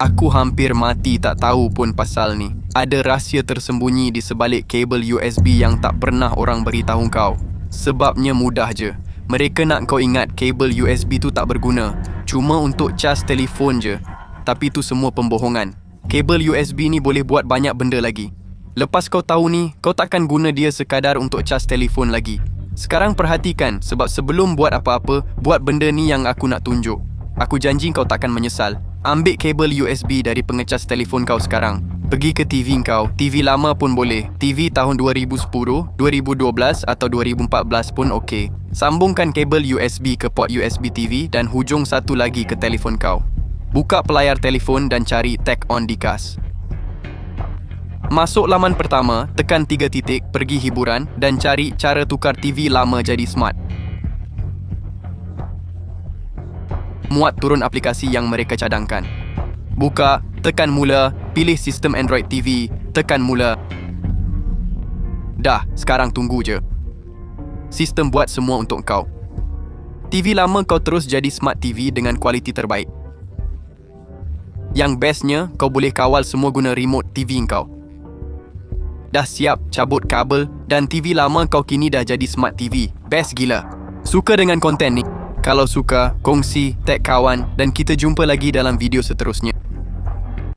Aku hampir mati tak tahu pun pasal ni. Ada rahsia tersembunyi di sebalik kabel USB yang tak pernah orang beritahu kau. Sebabnya mudah je. Mereka nak kau ingat kabel USB tu tak berguna. Cuma untuk cas telefon je. Tapi tu semua pembohongan. Kabel USB ni boleh buat banyak benda lagi. Lepas kau tahu ni, kau takkan guna dia sekadar untuk cas telefon lagi. Sekarang perhatikan, sebab sebelum buat apa-apa, buat benda ni yang aku nak tunjuk. Aku janji kau takkan menyesal. Ambil kabel USB dari pengecas telefon kau sekarang. Pergi ke TV kau. TV lama pun boleh. TV tahun 2010, 2012 atau 2014 pun okey. Sambungkan kabel USB ke port USB TV dan hujung satu lagi ke telefon kau. Buka pelayar telefon dan cari tag on dikas. Masuk laman pertama, tekan 3 titik, pergi hiburan dan cari cara tukar TV lama jadi smart. Muat turun aplikasi yang mereka cadangkan. Buka, tekan mula, pilih sistem Android TV, tekan mula. Dah, sekarang tunggu je. Sistem buat semua untuk kau. TV lama kau terus jadi smart TV dengan kualiti terbaik. Yang bestnya, kau boleh kawal semua guna remote TV kau. Dah siap cabut kabel dan TV lama kau kini dah jadi smart TV. Best gila. Suka dengan konten ni? Kalau suka, kongsi, tag kawan dan kita jumpa lagi dalam video seterusnya.